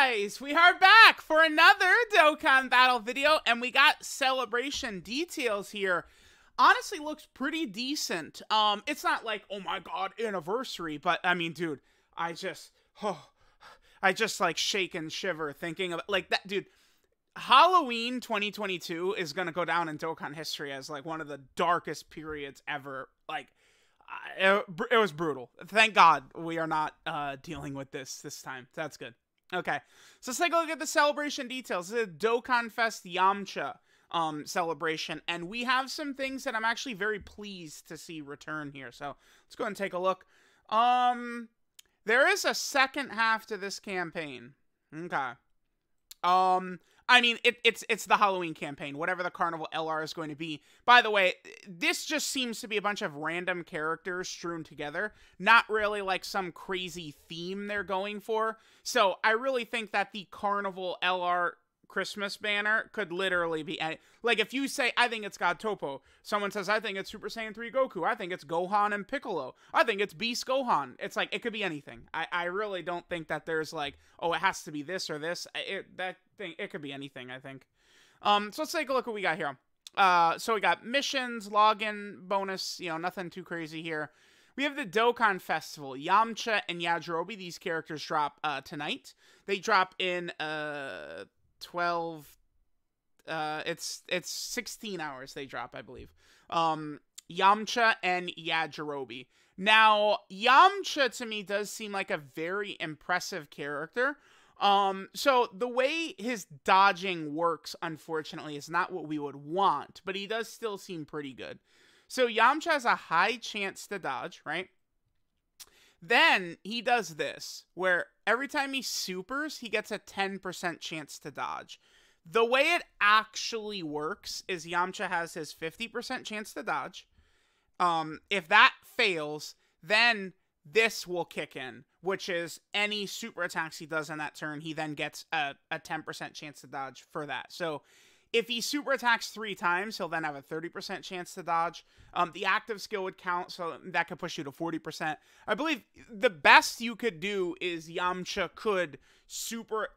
guys, we are back for another Dokkan battle video, and we got celebration details here. Honestly, looks pretty decent. It's not like, oh my god, anniversary, but I mean, dude, I just like shake and shiver thinking of like that, dude. Halloween 2022 is gonna go down in Dokkan history as like one of the darkest periods ever. Like, it was brutal. Thank God we are not dealing with this time. That's good. Okay, so let's take a look at the celebration details. This is a DOKKANFEST YAMCHA celebration, and we have some things that I'm actually very pleased to see return here. So let's go ahead and take a look. There is a second half to this campaign. Okay. I mean, it's the Halloween campaign, whatever the Carnival LR is going to be. By the way, this just seems to be a bunch of random characters strewn together, not really like some crazy theme they're going for. So I really think that the Carnival LR Christmas banner could literally be any, like, if you say, I think it's God Topo, someone says, I think it's Super Saiyan 3 Goku, I think it's Gohan and Piccolo, I think it's Beast Gohan. It's like, it could be anything. I really don't think that there's like, oh, it has to be this or this. It could be anything, I think. So let's take a look what we got here. So we got missions, login, bonus, you know, nothing too crazy here. We have the Dokkan Festival. Yamcha and Yajirobe, these characters drop tonight. They drop in 12, it's 16 hours they drop, I believe. Yamcha and Yajirobe. Now, Yamcha to me does seem like a very impressive character. So the way his dodging works, unfortunately, is not what we would want, but he does still seem pretty good. So Yamcha has a high chance to dodge, right? Then he does this, where every time he supers, he gets a 10% chance to dodge. The way it actually works is Yamcha has his 50% chance to dodge. If that fails, then this will kick in, which is any super attacks he does on that turn, he then gets a 10% chance to dodge for that. So if he super attacks 3 times, he'll then have a 30% chance to dodge. The active skill would count, so that could push you to 40%. I believe the best you could do is Yamcha could super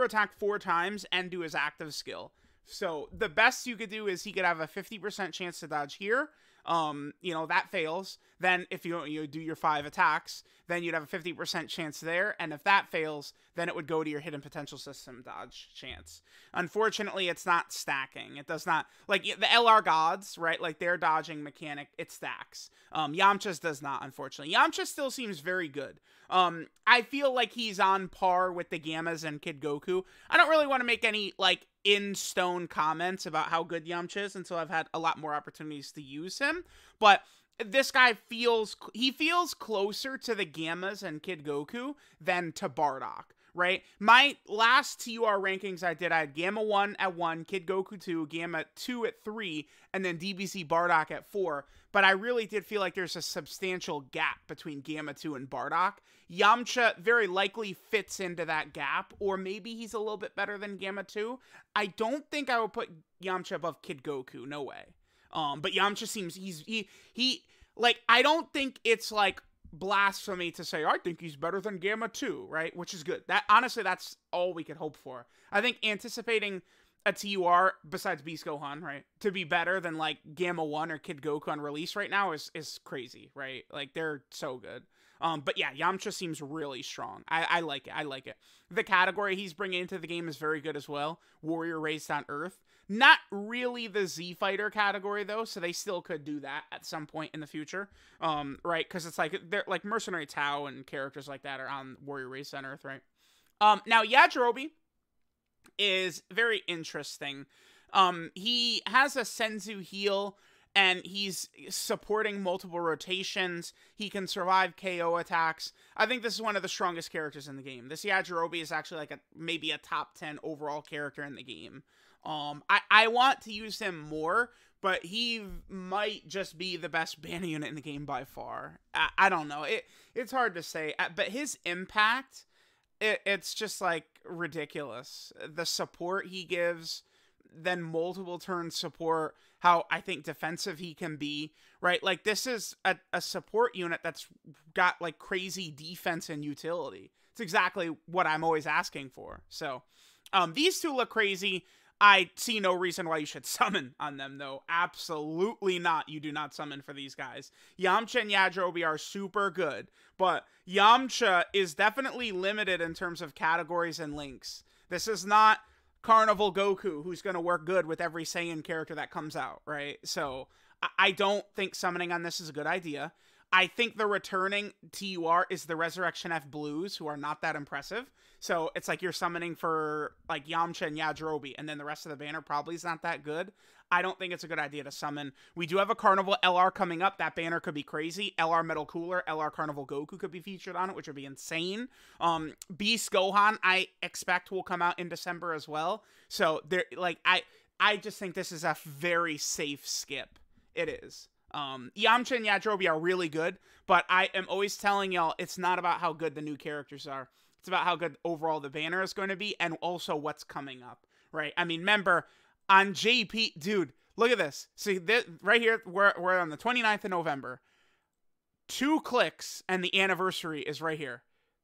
attack 4 times and do his active skill. So the best you could do is he could have a 50% chance to dodge here. You know, that fails. Then if you do your 5 attacks, then you'd have a 50% chance there. And if that fails, then it would go to your hidden potential system dodge chance. Unfortunately, it's not stacking. It does not, like the LR gods, right? Like their dodging mechanic, it stacks. Yamcha's does not, unfortunately. Yamcha still seems very good. I feel like he's on par with the Gammas and Kid Goku. I don't really want to make any like in-stone comments about how good Yamcha is until I've had a lot more opportunities to use him. But this guy feels closer to the Gammas and Kid Goku than to Bardock, right? My last TUR rankings I had Gamma 1 at 1, Kid Goku 2, Gamma 2 at 3, and then DBZ Bardock at 4. But I really did feel like there's a substantial gap between Gamma 2 and Bardock. Yamcha very likely fits into that gap, or maybe he's a little bit better than Gamma 2. I don't think I would put Yamcha above Kid Goku, no way. But Yamcha seems, he like, I don't think it's like blasphemy to say, I think he's better than Gamma 2, right? Which is good. That, honestly, that's all we could hope for. I think anticipating a TUR, besides Beast Gohan, right, to be better than, like, Gamma 1 or Kid Goku on release right now is crazy, right? Like, they're so good. But yeah, Yamcha seems really strong. I like it. I like it. The category he's bringing into the game is very good as well. Warrior Raised on Earth. Not really the Z Fighter category, though, so they still could do that at some point in the future, right? Because it's like, they're like Mercenary Tao and characters like that are on Warrior Raised on Earth, right? Now, Yajirobe is very interesting. He has a Senzu heal, and he's supporting multiple rotations. He can survive KO attacks. I think this is one of the strongest characters in the game. This Yajirobe is actually like maybe a top 10 overall character in the game. I want to use him more, but he might just be the best banner unit in the game by far. I don't know. It's hard to say, but his impact, it's just like ridiculous. The support he gives, then multiple turn support, how I think defensive he can be, right? Like, this is a support unit that's got like crazy defense and utility. It's exactly what I'm always asking for. So, these two look crazy. I see no reason why you should summon on them, though. Absolutely not. You do not summon for these guys. Yamcha and Yajirobe are super good, but Yamcha is definitely limited in terms of categories and links. This is not Carnival Goku, who's going to work good with every Saiyan character that comes out, right? So I don't think summoning on this is a good idea. I think the returning TUR is the Resurrection F Blues, who are not that impressive. So it's like you're summoning for like Yamcha and Yajirobe, and then the rest of the banner probably is not that good. I don't think it's a good idea to summon. We do have a Carnival LR coming up. That banner could be crazy. LR Metal Cooler, LR Carnival Goku could be featured on it, which would be insane. Beast Gohan, I expect, will come out in December as well. So there, like, I just think this is a very safe skip. It is. Yamcha and Yajirobe are really good, but I am always telling y'all it's not about how good the new characters are. It's about how good overall the banner is going to be and also what's coming up, right? I mean, remember, on JP, dude, look at this. See, this, right here, we're on the 29th of November. 2 clicks, and the anniversary is right here.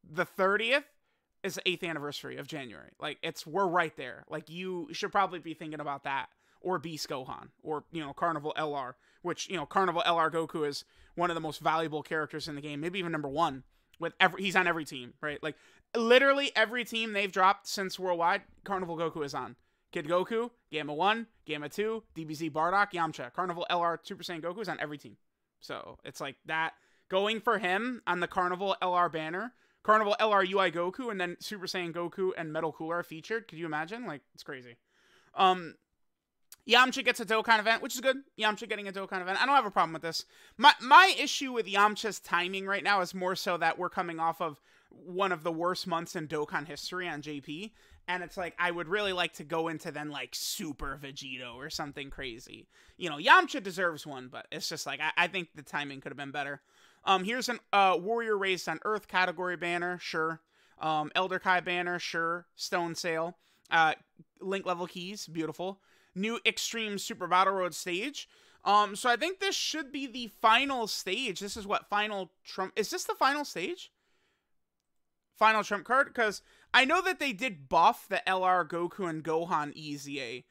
The 30th is the 8th anniversary of January. Like, we're right there. Like, you should probably be thinking about that. Or Beast Gohan. Or, you know, Carnival LR. Which, you know, Carnival LR Goku is one of the most valuable characters in the game. Maybe even #1. He's on every team, right? Like, literally every team they've dropped since Worldwide, Carnival Goku is on. Kid Goku, Gamma 1, Gamma 2, DBZ Bardock, Yamcha. Carnival LR Super Saiyan Goku is on every team. So, it's like that. Going for him on the Carnival LR banner, Carnival LR UI Goku, and then Super Saiyan Goku and Metal Cooler are featured. Could you imagine? Like, it's crazy. Yamcha gets a Dokkan event, which is good. Yamcha getting a Dokkan event. I don't have a problem with this. My issue with Yamcha's timing right now is more so that we're coming off of one of the worst months in Dokkan history on JP. And it's like, I would really like to go into then like Super Vegito or something crazy. You know, Yamcha deserves one, but it's just like, I think the timing could have been better. Here's an Warrior Raised on Earth category banner, sure. Elder Kai banner, sure. Stone Sail. Link level keys, beautiful. New Extreme Super Battle Road stage. So I think this should be the final stage. This is what final Trump... Is this the final stage? Final Trump card? Because I know that they did buff the LR Goku and Gohan EZA.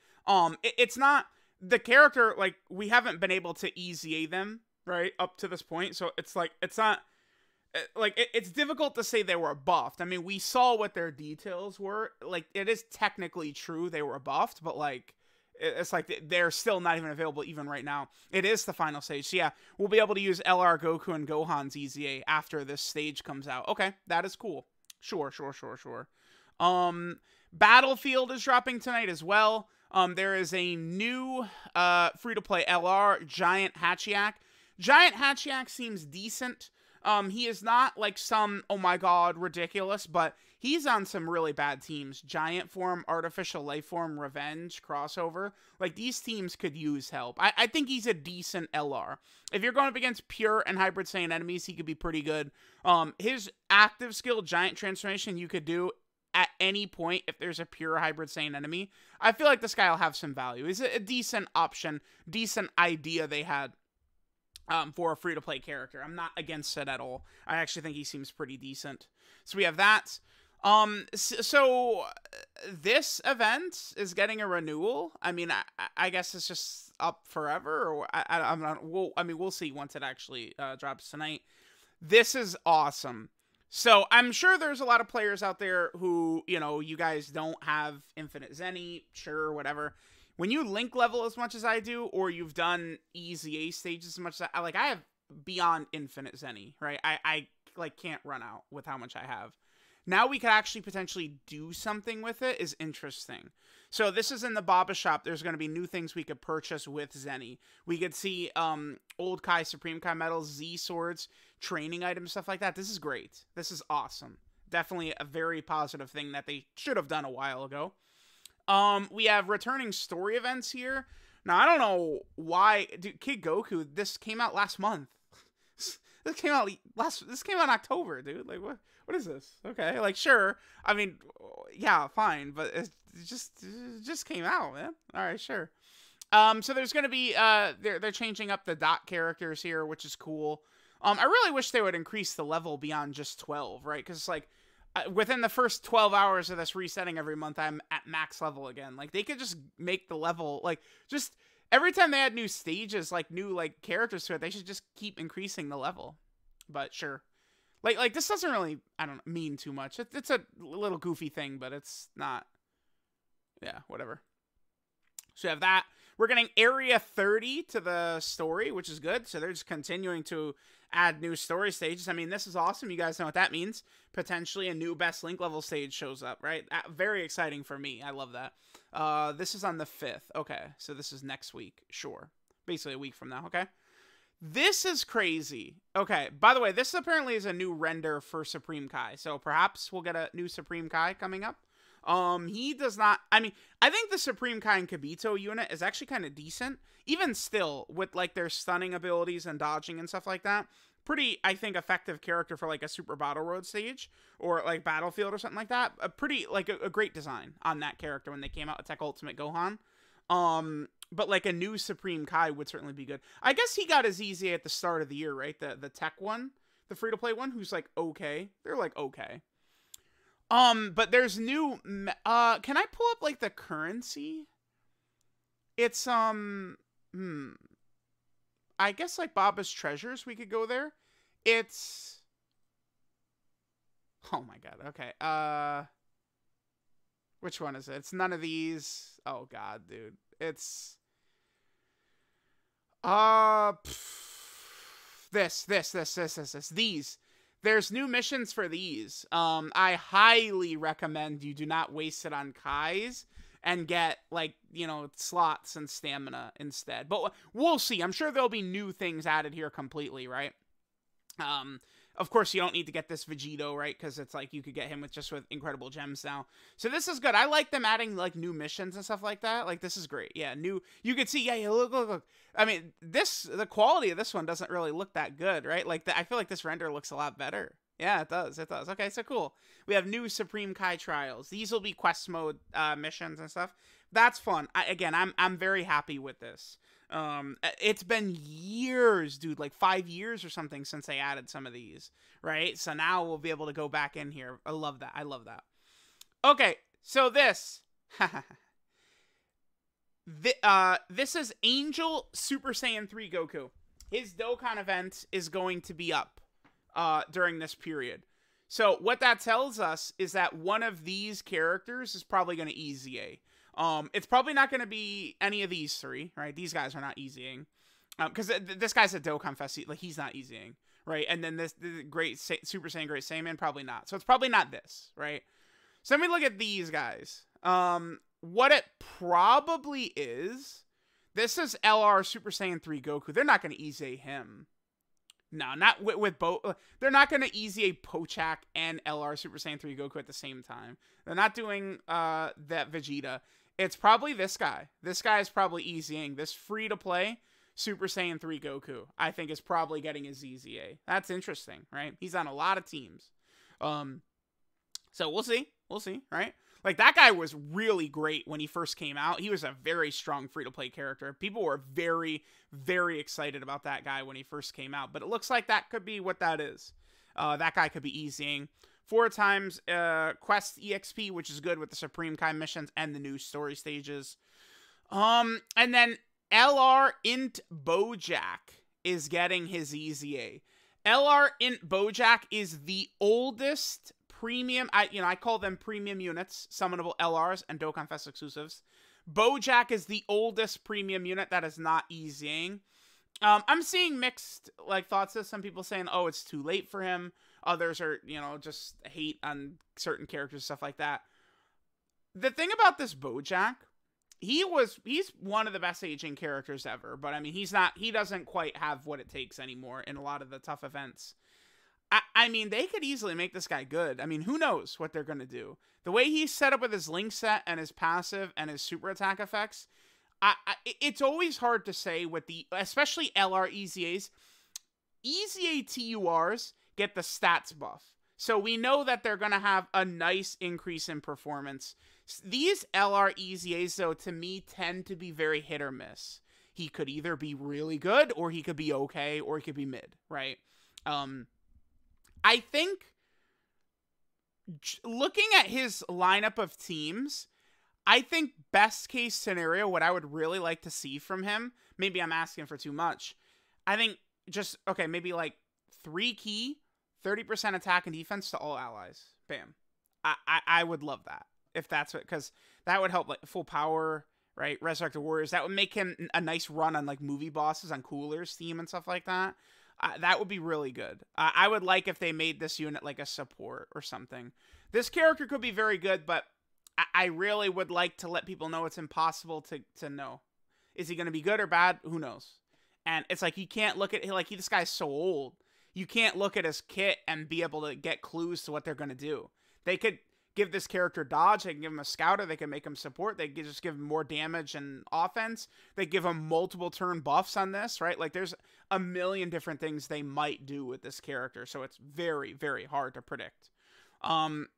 It's not... The character, like, we haven't been able to EZA them, right? Up to this point. So it's like, it's not... Like, it's difficult to say they were buffed. I mean, we saw what their details were. Like, it is technically true they were buffed, but, like... It's like they're still not even available even right now. It is the final stage. So yeah, we'll be able to use LR Goku and Gohan's EZA after this stage comes out. Okay, that is cool. Sure. Battlefield is dropping tonight as well. There is a new free-to-play LR, Giant Hachiak. Giant Hachiak seems decent. He is not like some, oh my god, ridiculous, but he's on some really bad teams. Giant Form, Artificial Life Form, Revenge, Crossover. Like, these teams could use help. I think he's a decent LR. If you're going up against pure and Hybrid Saiyan enemies, he could be pretty good. His active skill, Giant Transformation, you could do at any point if there's a pure Hybrid Saiyan enemy. I feel like this guy will have some value. He's a decent option, decent idea they had. For a free-to-play character. I'm not against it at all. I actually think he seems pretty decent. So we have that. So this event is getting a renewal. I mean, I guess it's just up forever. Or I'm not. We'll see once it actually drops tonight. This is awesome. So I'm sure there's a lot of players out there who, you know, you guys don't have Infinite Zenny, sure, whatever. When you link level as much as I do, or you've done EZA stages as much as I have beyond Infinite Zenny, right? I like can't run out with how much I have. Now we could actually potentially do something with it is interesting. So this is in the Baba shop. There's going to be new things we could purchase with Zenny. We could see old Kai, Supreme Kai medals, Z swords, training items, stuff like that. This is great. This is awesome. Definitely a very positive thing that they should have done a while ago. We have returning story events here. Now, I don't know why, dude, Kid Goku, this came out last month. This came out in October, dude. Like, what is this? Okay, like, sure. I mean, yeah, fine, but it just came out, man. All right, sure. So there's going to be, they're changing up the dot characters here, which is cool. I really wish they would increase the level beyond just 12, right? Because, like, within the first 12 hours of this resetting every month, I'm at max level again. Like, they could just make the level, like, just every time they add new stages, like, new, like, characters to it, they should just keep increasing the level. But sure. Like this doesn't really, I don't know, mean too much. It's a little goofy thing, but it's not, yeah, whatever. So you have that. We're getting Area 30 to the story, which is good. So they're just continuing to add new story stages. I mean, this is awesome. You guys know what that means. Potentially a new Best Link level stage shows up, right? Very exciting for me. I love that. This is on the 5th. Okay, so this is next week. Sure. Basically a week from now, okay? This is crazy. Okay, by the way, this apparently is a new render for Supreme Kai. So perhaps we'll get a new Supreme Kai coming up. He does not, I mean, I think the Supreme Kai and Kibito unit is actually kind of decent. Even still, with, like, their stunning abilities and dodging and stuff like that. Pretty, I think, effective character for, like, a Super Battle Road stage. Or, like, Battlefield or something like that. A pretty, like, a great design on that character when they came out with Tech Ultimate Gohan. But, like, a new Supreme Kai would certainly be good. I guess he got his EZA at the start of the year, right? The tech one. The free-to-play one, who's, like, okay. They're, like, okay. But there's new, can I pull up, like, the currency? It's, I guess, like, Baba's Treasures, we could go there. It's, oh my god, okay, which one is it? It's none of these. Oh god, dude. It's, these. There's new missions for these. I highly recommend you do not waste it on Kais and get, like, you know, slots and stamina instead. But we'll see. I'm sure there'll be new things added here completely, right? Of course, you don't need to get this Vegito, right? Because it's like you could get him with incredible gems now. So this is good. I like them adding, like, new missions and stuff like that. Like, this is great. Yeah, new. You could see, yeah, look. I mean, the quality of this one doesn't really look that good, right? Like, I feel like this render looks a lot better. Yeah, it does. It does. Okay, so cool. We have new Supreme Kai trials. These will be quest mode missions and stuff. That's fun. Again, I'm very happy with this. It's been years, dude, like 5 years or something since they added some of these, right? So now we'll be able to go back in here. I love that. I love that. Okay, so this, this is Angel Super Saiyan 3 Goku. His Dokkan event is going to be up during this period. So what that tells us is that one of these characters is probably going to EZA. It's probably not going to be any of these three, right? These guys are not EZing. Because this guy's a DOKKANFEST, like, he's not EZing, right? And then this Super Saiyan Great Saiyaman, probably not. So it's probably not this, right? So let me look at these guys. What it probably is, this is LR Super Saiyan 3 Goku. They're not going to EZA him. No, not with both. They're not going to EZA BOJACK and LR Super Saiyan 3 Goku at the same time. They're not doing that Vegeta. It's probably this guy. This guy is probably EZing. This free-to-play Super Saiyan 3 Goku, I think, is probably getting his EZA. That's interesting, right? He's on a lot of teams. So we'll see. We'll see, right? Like, that guy was really great when he first came out. He was a very strong free-to-play character. People were very, very excited about that guy when he first came out. But it looks like that could be what that is. That guy could be EZing 4 times Quest EXP, which is good with the Supreme Kai missions and the new story stages. And then LR INT BOJACK is getting his EZA. LR INT BOJACK is the oldest premium, I call them premium units, summonable LRs and DOKKANFEST exclusives. BOJACK is the oldest premium unit that is not EZing. I'm seeing mixed, like, thoughts of some people saying, oh, it's too late for him. Others are, just hate on certain characters, stuff like that. The thing about this BOJACK, he's one of the best aging characters ever, but I mean, he doesn't quite have what it takes anymore in a lot of the tough events. I mean, they could easily make this guy good. I mean, who knows what they're going to do. The way he's set up with his link set and his passive and his super attack effects, it's always hard to say with especially LR EZAs. EZA TURs get the stats buff. So we know that they're going to have a nice increase in performance. These LR EZAs, though, to me, tend to be very hit or miss. He could either be really good, or he could be okay, or he could be mid, right? I think looking at his lineup of teams, I think best case scenario, what I would really like to see from him, maybe I'm asking for too much. I think just, okay, maybe like 3 key, 30% attack and defense to all allies. Bam. I would love that. If that's what, because that would help, like, full power, right? Resurrected Warriors. That would make him a nice run on, like, movie bosses on Cooler's team and stuff like that. That would be really good. I would like if they made this unit like a support or something. This character could be very good, but I really would like to let people know it's impossible to know. Is he going to be good or bad? Who knows? And it's like, you can't look at, like, this guy's so old. You can't look at his kit and be able to get clues to what they're going to do. They could give this character dodge. They can give him a scouter. They can make him support. They could just give him more damage and offense. They give him multiple turn buffs on this, right? Like, there's a million different things they might do with this character. So it's very, very hard to predict.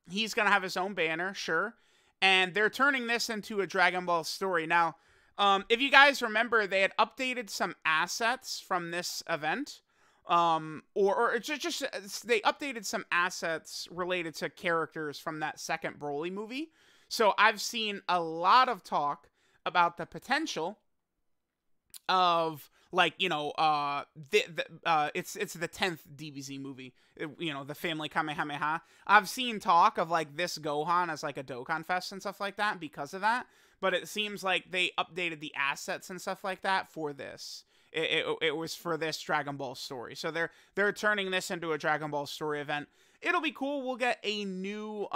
He's going to have his own banner, sure. And they're turning this into a Dragon Ball story. Now, if you guys remember, they had updated some assets from this event. Or just they updated some assets related to characters from that second Broly movie. So I've seen a lot of talk about the potential of, like, you know, it's the 10th DBZ movie, you know, the family Kamehameha. I've seen talk of, like, this Gohan as, like, a Dokkan Fest and stuff like that because of that. But it seems like they updated the assets and stuff like that for this. It was for this Dragon Ball story. So they're turning this into a Dragon Ball story event. It'll be cool. We'll get a new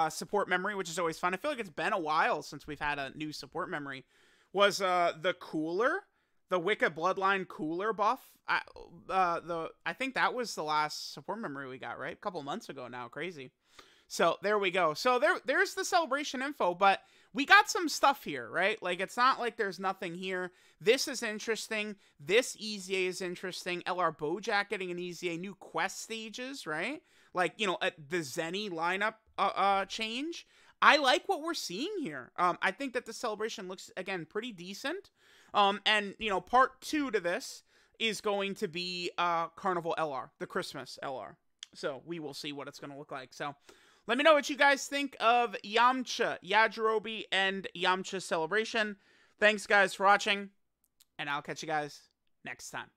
support memory, which is always fun. I feel like it's been a while since we've had a new support memory. Was the Cooler, the Wicked Bloodline Cooler buff? I think that was the last support memory we got, right? A couple months ago now. Crazy. So there we go. So there's the celebration info, but we got some stuff here, right? Like, it's not like there's nothing here. This is interesting. This EZA is interesting. LR BOJACK getting an EZA, new quest stages, right? Like, you know, the Zenny lineup change. I like what we're seeing here. I think that the celebration looks, again, pretty decent. And, you know, part 2 to this is going to be Carnival LR, the Christmas LR. So we will see what it's going to look like. So let me know what you guys think of Yamcha, Yajirobe, and Yamcha Celebration. Thanks, guys, for watching, and I'll catch you guys next time.